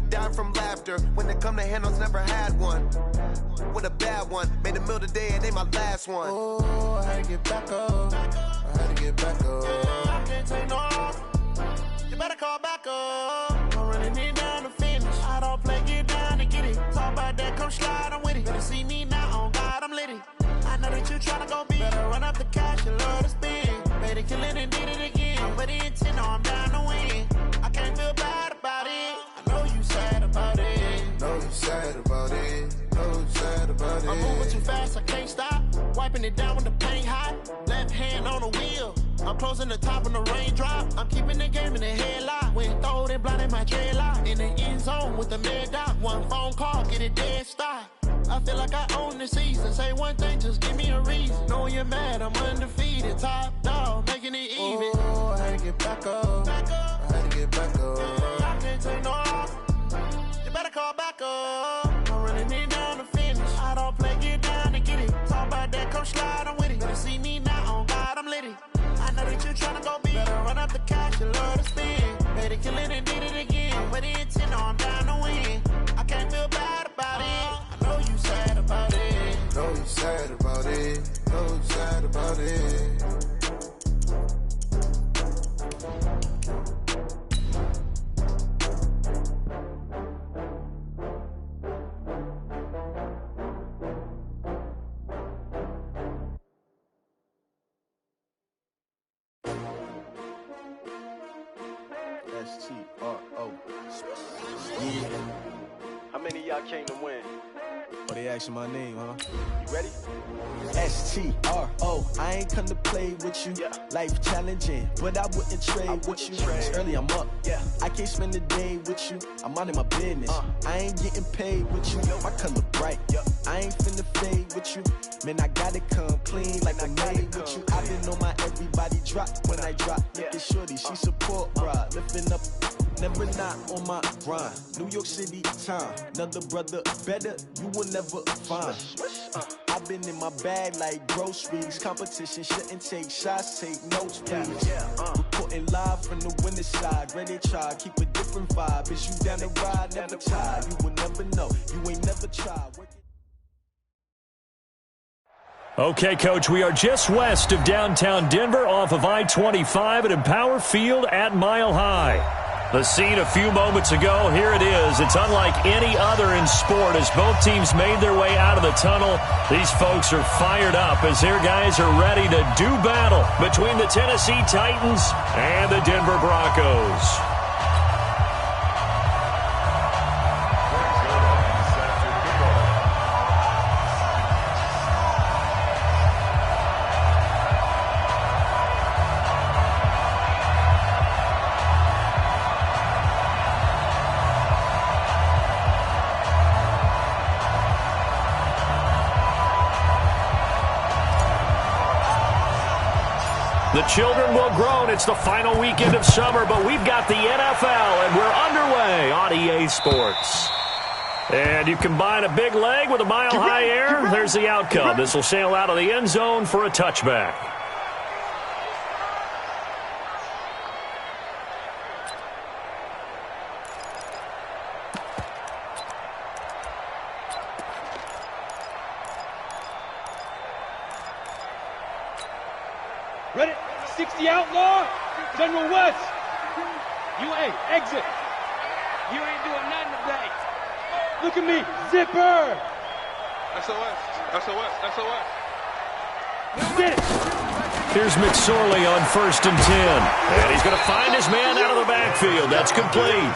dying from laughter. When it come to handles, never had one. With a bad one, made a meal today and ain't my last one. Oh, I had to get back up. I had to get back up. I can't take no off. You better call back up. I'm running it down to finish. I don't play, get down to get it. Talk about that, come slide, I'm with it. Better see me now, on God, I'm litty. I know that you tryna go big. Better run up the cash, you love to spend. Made it, kill it, and did it again. But the intent, no, I'm down to win. I can't feel bad about it. I know you sad about it. Know you sad about it. Know you sad about it. I'm moving too fast, I can't stop. Wiping it down when the paint hot. Left hand on the wheel. I'm closing the top when the raindrop. I'm keeping the game in the headlock. When throwed and blinded my dreadlock. In the end zone with the mad dot. One phone call, get it dead stop. I feel like I own the season. Say one thing, just give me a reason. Knowing you're mad, I'm undefeated. Top dog, making it even. Oh, I had to get back up. I had to get back up. I can't take no off. You better call back up. I'm running it down to finish. I don't play, get down to get it. Talk about that, come slide, I'm with it. Better see me now, on God, I'm litty. I know that you tryna go big. Better run up the cash, you love to spend. Made it, kill it, and did it again. But the intent, no, I'm down to win. I can't feel bad about it. I know you sad about it. Know you sad about it. Know you sad about it. S-T-R-O. Yeah. How many of y'all came to win? Oh, they asking my name, huh? You ready? S-T-R-O. I ain't come to play with you. Yeah. Life challenging, but I wouldn't trade with you. It's early, I'm up. Yeah. I can't spend the day with you. I'm minding my business. I ain't getting paid with you. My color bright. I ain't finna fade with you. Man, I gotta come clean like I made with you. I been on my everybody drop when I drop. Look at shorty, she support, bruh. Lifting up. Never not on my grind. New York City time. Another brother better, you will never find. I've been in my bag like groceries. Competition shouldn't take shots, take notes, please. Reporting live from the winning side. Ready to try, keep a different vibe. Is you down the ride, never tired. You will never know, you ain't never tried. Okay, Coach, we are just west of downtown Denver off of I-25 at Empower Field at Mile High. The scene a few moments ago, here it is. It's unlike any other in sport as both teams made their way out of the tunnel. These folks are fired up as their guys are ready to do battle between the Tennessee Titans and the Denver Broncos. The children will groan. It's the final weekend of summer, but we've got the NFL, and we're underway on EA Sports. And you combine a big leg with a mile-high air, there's the outcome. This will sail out of the end zone for a touchback. Ready? 60 outlaw. General West. UA, exit. You ain't doing nothing today. Look at me. Zipper. SOS. SOS. SOS. Get it. Here's McSorley on 1st and 10. And he's going to find his man out of the backfield. That's complete.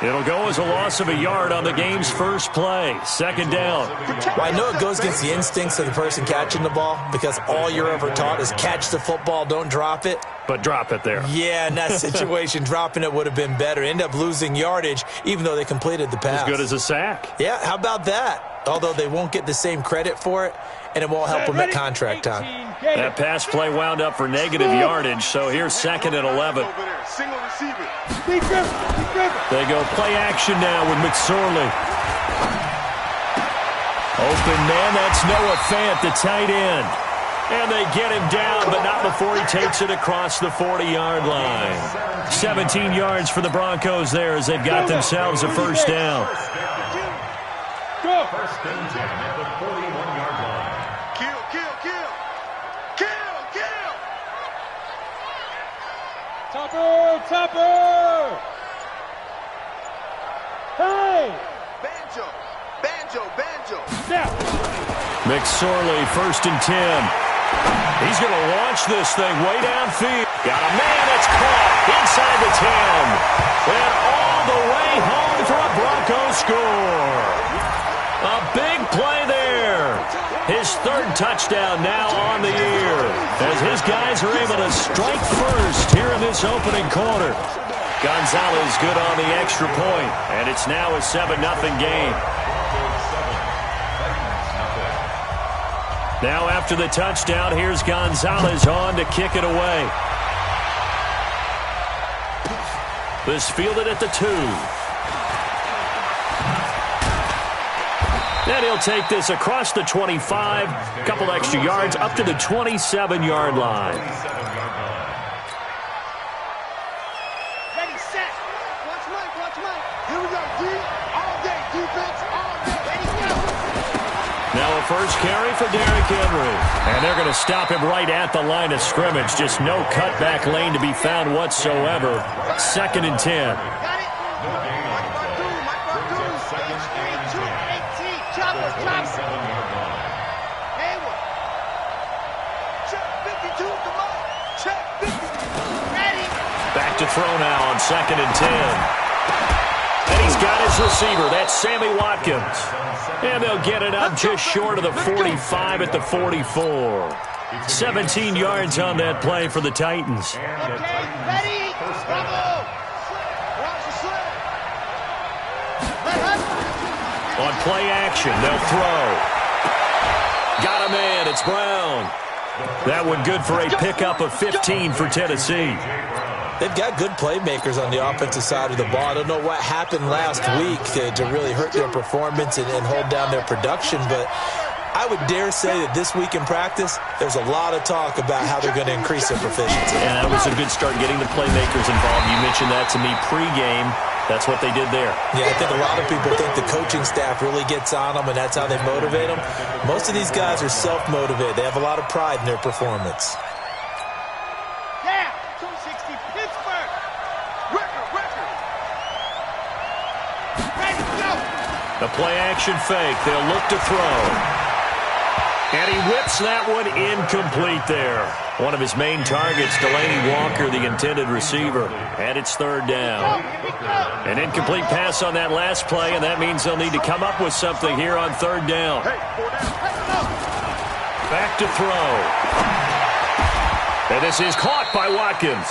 It'll go as a loss of a yard on the game's first play. 2nd down. Well, I know it goes against the instincts of the person catching the ball because all you're ever taught is catch the football, don't drop it. But drop it there. Yeah, in that situation, dropping it would have been better. End up losing yardage, even though they completed the pass. As good as a sack. Yeah, how about that? Although they won't get the same credit for it, and it won't help them at contract time. That pass play wound up for negative yardage, so here's 2nd and 11. Single receiver. They go play action now with McSorley. Open man, that's Noah Fant, the tight end. And they get him down, but not before he takes it across the 40-yard line. 17 yards for the Broncos there as they've got themselves a first down. Go. First and 10 at the 41-yard line. Kill, kill, kill. Kill, kill. Topper, Topper. Hey. Banjo, banjo, banjo. Now. McSorley, first and 10. He's going to launch this thing way downfield. Got a man that's caught inside the 10. And all the way home for a Broncos score. A big play there. His third touchdown now on the year as his guys are able to strike first here in this opening quarter. Gonzalez good on the extra point, and it's now a 7-0 game. Now after the touchdown, here's Gonzalez on to kick it away. This fielded at the 2. And he'll take this across the 25, couple extra yards up to the 27-yard line. Ready, set. Watch Mike, watch Mike. Here we go, D. All day, defense, all day. Ready, go. Now a first carry for Derrick Henry. And they're going to stop him right at the line of scrimmage. Just no cutback lane to be found whatsoever. 2nd and 10. Got it? Mike Bardu, stage 3, 2, 18. Chopper, Chopper. Hayward. Check 52, come on. Check 50. Ready. Back to throw now on 2nd and 10. And he's got his receiver. That's Sammy Watkins. And they'll get it up just short of the 45 at the 44. 17 yards on that play for the Titans. Okay, ready. Bravo. On play action, they'll throw. Got a man. It's Brown. That one good for a pickup of 15 for Tennessee. They've got good playmakers on the offensive side of the ball. I don't know what happened last week to really hurt their performance and hold down their production, but I would dare say that this week in practice, there's a lot of talk about how they're going to increase their proficiency. And that was a good start getting the playmakers involved. You mentioned that to me pregame. That's what they did there. Yeah, I think a lot of people think the coaching staff really gets on them, and that's how they motivate them. Most of these guys are self-motivated. They have a lot of pride in their performance. Yeah, 260 Pittsburgh. Record. Ready, go. The play-action fake. They'll look to throw. And he whips that one incomplete there. One of his main targets, Delaney Walker, the intended receiver. And it's 3rd down. An incomplete pass on that last play, and that means they'll need to come up with something here on 3rd down. Back to throw. And this is caught by Watkins.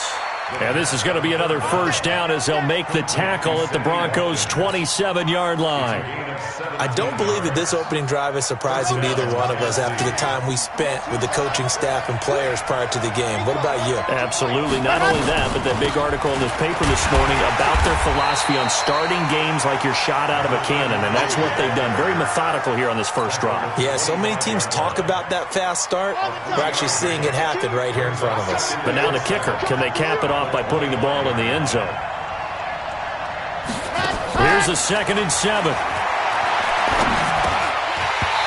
And this is going to be another first down as they'll make the tackle at the Broncos' 27-yard line. I don't believe that this opening drive is surprising to either one of us after the time we spent with the coaching staff and players prior to the game. What about you? Absolutely. Not only that, but that big article in this paper this morning about their philosophy on starting games like you're shot out of a cannon, and that's what they've done. Very methodical here on this first drive. Yeah, so many teams talk about that fast start. We're actually seeing it happen right here in front of us. But now the kicker. Can they cap it off by putting the ball in the end zone? Here's a 2nd and 7.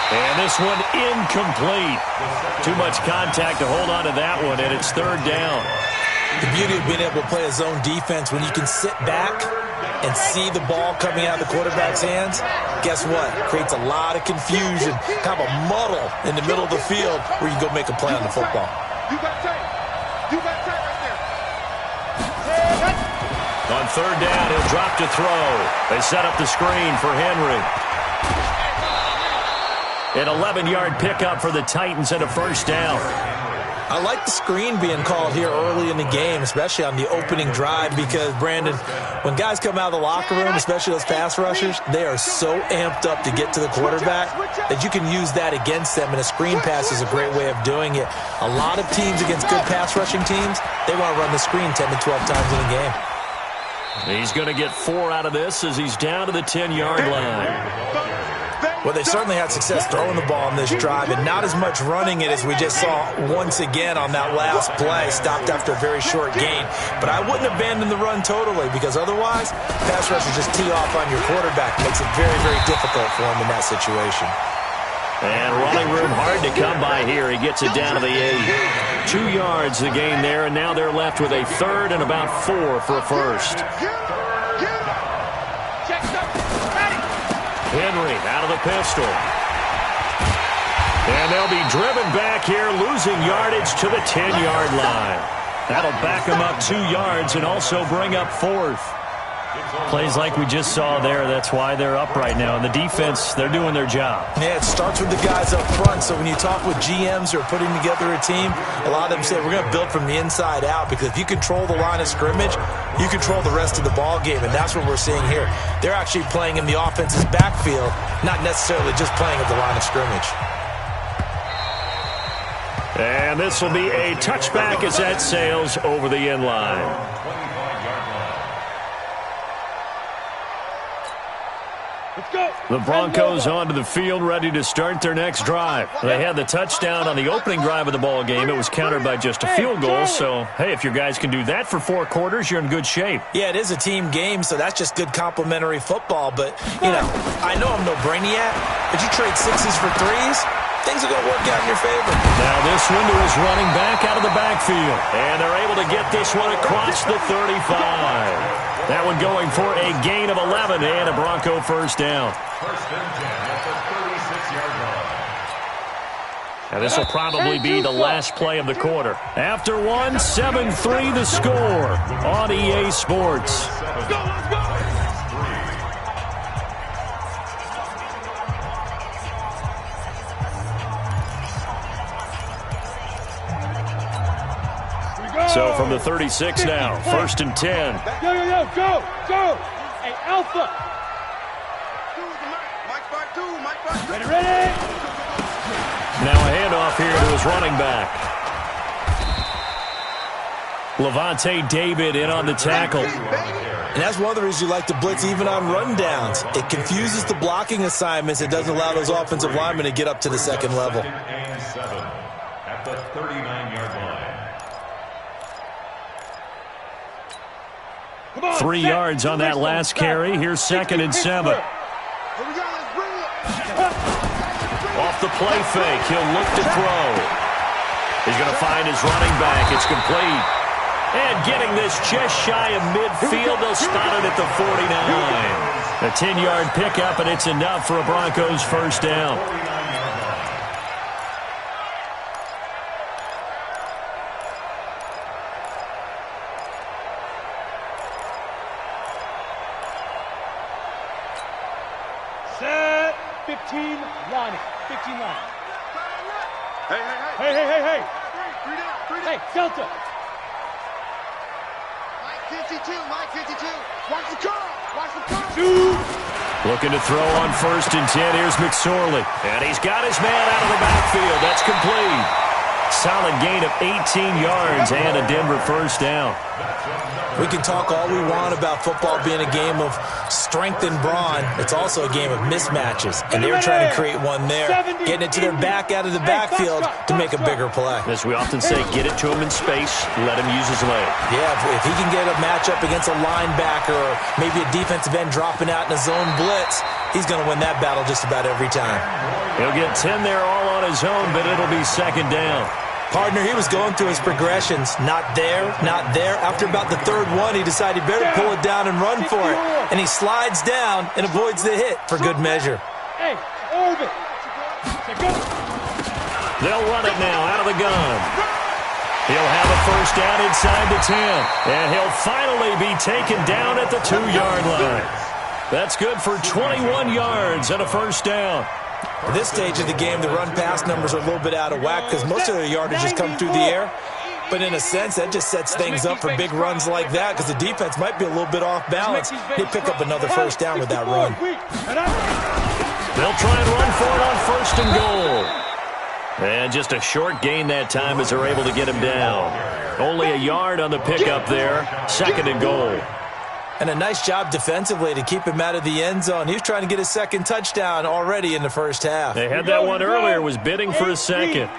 And this one incomplete. Too much contact to hold on to that one, and it's 3rd down. The beauty of being able to play a zone defense when you can sit back and see the ball coming out of the quarterback's hands, guess what? Creates a lot of confusion, kind of a muddle in the middle of the field where you can go make a play on the football. You got tight. You got tight right there. On 3rd down, he'll drop to throw. They set up the screen for Henry. An 11-yard pickup for the Titans and a first down. I like the screen being called here early in the game, especially on the opening drive, because, Brandon, when guys come out of the locker room, especially those pass rushers, they are so amped up to get to the quarterback that you can use that against them, and a screen pass is a great way of doing it. A lot of teams against good pass rushing teams, they want to run the screen 10 to 12 times in a game. He's going to get 4 out of this as he's down to the 10-yard line. Well, they certainly had success throwing the ball on this drive, and not as much running it as we just saw once again on that last play, stopped after a very short gain. But I wouldn't abandon the run totally, because otherwise, pass rushers just tee off on your quarterback. Makes it very, very difficult for him in that situation. And running room hard to come by here. He gets it down to the 8. 2 yards the gain there, and now they're left with a third and about 4 for a first. Henry out of the pistol. And they'll be driven back here, losing yardage to the 10-yard line. That'll back them up 2 yards and also bring up 4th. Plays like we just saw there, that's why they're up right now. And the defense, they're doing their job. Yeah, it starts with the guys up front. So when you talk with GMs who are putting together a team, a lot of them say we're going to build from the inside out, because if you control the line of scrimmage, you control the rest of the ball game, and that's what we're seeing here. They're actually playing in the offense's backfield, not necessarily just playing at the line of scrimmage. And this will be a touchback as that sails over the end line. The Broncos onto the field, ready to start their next drive. They had the touchdown on the opening drive of the ball game. It was countered by just a field goal. So, hey, if your guys can do that for 4 quarters, you're in good shape. Yeah, it is a team game, so that's just good complimentary football. But, you know, I know I'm no brainiac, but you trade 6s for 3s, things are going to work out in your favor. Now this window is running back out of the backfield. And they're able to get this one across the 35. That one going for a gain of 11 and a Bronco first down. First and 10 at the 36-yard line. Now this will probably be the last play of the quarter. After one, 7-3 the score on EA Sports. Let's go, let's go. So from the 36 now, first and 10. Yo, go. Hey, Alpha. Ready. Now a handoff here to his running back. Levante David in on the tackle. And that's one of the reasons you like to blitz even on rundowns. It confuses the blocking assignments. It doesn't allow those offensive linemen to get up to the second level. And 7 at the 39-yard line. 3 yards on that last carry. Here's second and 7. Off the play fake, he'll look to throw. He's going to find his running back. It's complete. And getting this just shy of midfield, they'll spot it at the 49. A 10-yard pickup, and it's enough for a Broncos first down. Set 15 line. 15 line. Hey. Hey, Delta. Mike 52. Watch the car. 2. Looking to throw on first and 10. Here's McSorley. And he's got his man out of the backfield. That's complete. Solid gain of 18 yards and a Denver first down. We can talk all we want about football being a game of strength and brawn. It's also a game of mismatches, and they were trying to create one there, getting it to their back out of the backfield to make a bigger play. As we often say, get it to him in space, let him use his leg. Yeah, if he can get a matchup against a linebacker or maybe a defensive end dropping out in a zone blitz, he's going to win that battle just about every time. He'll get 10 there all on his own, but it'll be second down. Partner, he was going through his progressions. Not there, not there. After about the third one, he decided he better pull it down and run for it. And he slides down and avoids the hit for good measure. Hey, orbit. They'll run it now out of the gun. He'll have a first down inside the 10. And he'll finally be taken down at the 2-yard line. That's good for 21 yards and a first down. At this stage of the game, the run-pass numbers are a little bit out of whack because most of their yardage has come through the air. But in a sense, that just sets things up for big runs like that because the defense might be a little bit off balance. They pick up another first down with that run. They'll try and run for it on first and goal. And just a short gain that time as they're able to get him down. Only a yard on the pickup there. Second and goal. And a nice job defensively to keep him out of the end zone. He was trying to get his second touchdown already in the first half. They had that one earlier, was bidding for a second.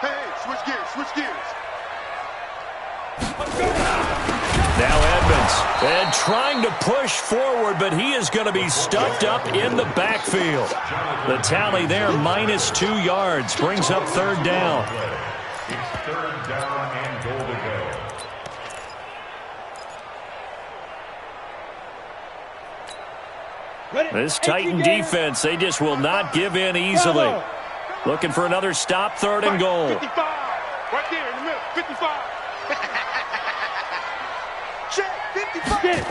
Hey, switch gears, switch gears. Now Edmonds, and trying to push forward, but he is going to be stuffed up in the backfield. The tally there, -2 yards, brings up third down. It's third down and goal to go. This Titan defense, they just will not give in easily. Looking for another stop, third and goal. 55, right there in the middle, 55. Check, 55.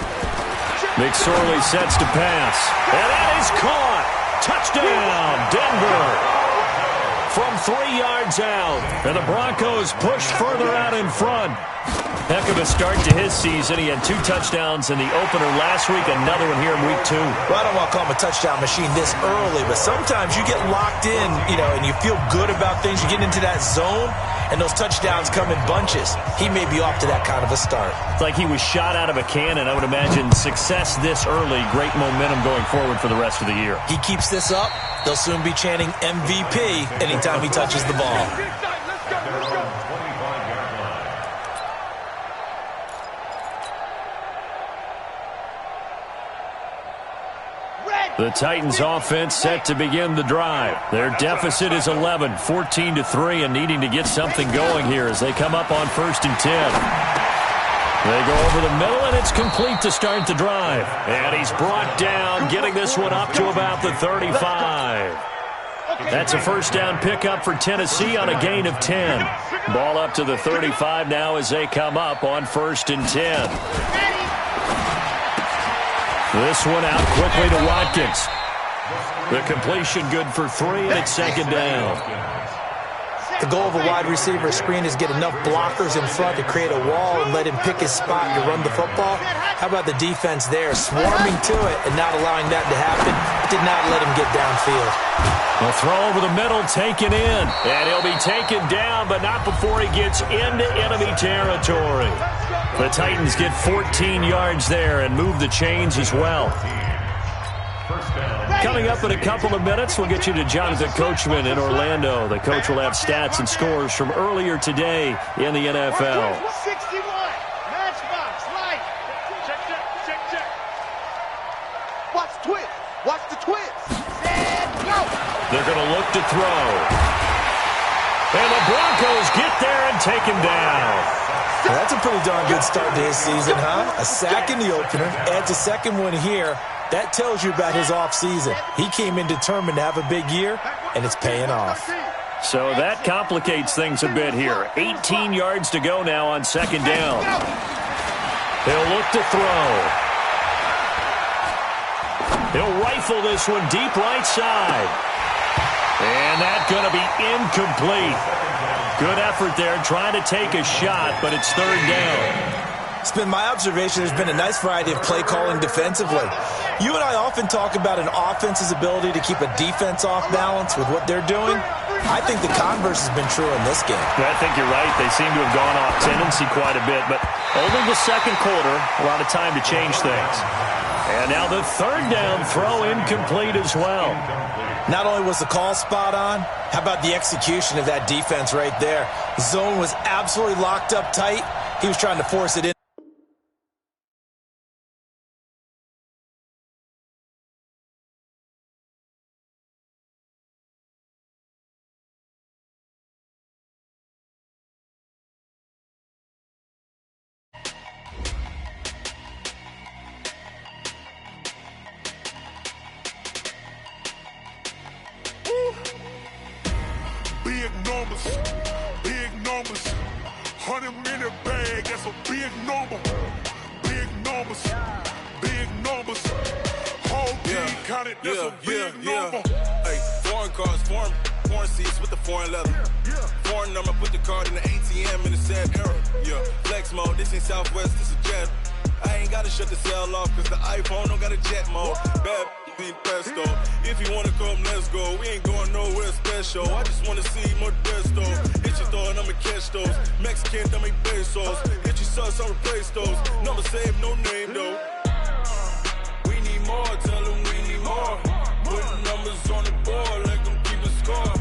McSorley sets to pass. And that is caught. Touchdown, Denver. From 3 yards out. And the Broncos push further out in front. Heck of a start to his season. He had 2 touchdowns in the opener last week, another one here in week 2. Well, I don't want to call him a touchdown machine this early, but sometimes you get locked in, and you feel good about things. You get into that zone, and those touchdowns come in bunches. He may be off to that kind of a start. It's like he was shot out of a cannon. I would imagine success this early, great momentum going forward for the rest of the year. He keeps this up, they'll soon be chanting MVP anytime he touches the ball. The Titans offense set to begin the drive. Their deficit is 11, 14-3, and needing to get something going here as they come up on 1st and 10. They go over the middle, and it's complete to start the drive. And he's brought down, getting this one up to about the 35. That's a first down pickup for Tennessee on a gain of 10. Ball up to the 35 now as they come up on 1st and 10. This one out quickly to Watkins. The completion good for 3, and it's 2nd down. The goal of a wide receiver screen is get enough blockers in front to create a wall and let him pick his spot to run the football. How about the defense there, swarming to it and not allowing that to happen? Did not let him get downfield. The throw over the middle, taken in. And he'll be taken down, but not before he gets into enemy territory. The Titans get 14 yards there and move the chains as well. Coming up in a couple of minutes, we'll get you to Jonathan Coachman in Orlando. The coach will have stats and scores from earlier today in the NFL. 61, matchbox, right. Check. Watch the twist. Watch the twist. Set, go. They're going to look to throw. And the Broncos get there and take him down. Well, that's a pretty darn good start to his season, huh? A sack in the opener, adds a second one here. That tells you about his offseason. He came in determined to have a big year, and it's paying off. So that complicates things a bit here. 18 yards to go now on 2nd down. He'll look to throw. He'll rifle this one deep right side. And that's going to be incomplete. Good effort there, trying to take a shot, but it's 3rd down. It's been my observation there's been a nice variety of play calling defensively. You and I often talk about an offense's ability to keep a defense off balance with what they're doing. I think the converse has been true in this game. I think you're right. They seem to have gone off tendency quite a bit, but only the 2nd quarter, a lot of time to change things. And now the 3rd down throw incomplete as well. Not only was the call spot on, how about the execution of that defense right there? The zone was absolutely locked up tight. He was trying to force it in. Big numbers, 100-minute bag, that's a big number. Big numbers, whole team counted, that's a big number. Hey, foreign cars, foreign seats with the foreign leather. Foreign number, put the card in the ATM in the sad era. Yeah, flex mode, this ain't Southwest, this is jet. I ain't gotta shut the cell off, cause the iPhone don't got a jet mode. Bad pesto. If you wanna come, let's go. We ain't going nowhere special. I just wanna see Modesto. Hit your throw and I'ma catch those. Mexican, dummy pesos. Hit your sus, I'll replace those. Number save, no name though. We need more, tell them we need more. Putting numbers on the board, let them keep a score.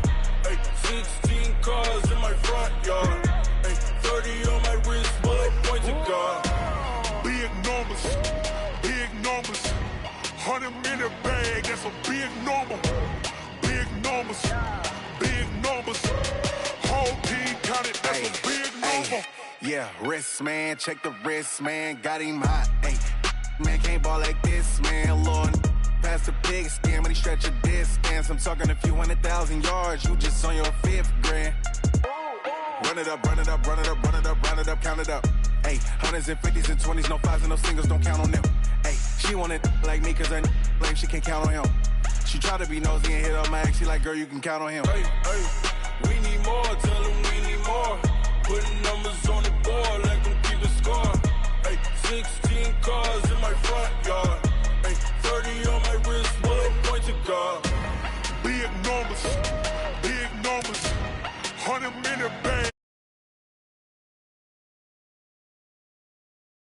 Ay, 16 cars in my front yard. Ay, 30 on my wrist, bullet point to God. Big numbers, big numbers. 100 in the bag, that's a big number. Big numbers, big numbers. Whole team counted, that's a big number. Yeah, wrist man, check the wrist man, got him hot. Ay, man can't ball like this, man. Lord, past the big skin when he stretch a distance. I'm talking a few 100,000 yards, you just on your 5th grand. Run it up, run it up, run it up, run it up, run it up, count it up. Ay, 100s and 50s and 20s, no 5s and no singles, don't count on them. Ay, she want it like me cause her lame, she can't count on him. She try to be nosy and hit up my ex, she like, girl, you can count on him. Hey, hey, we need more, tell them we need more. Putting numbers on the board, let them keep a score. Hey, 16 cars in my front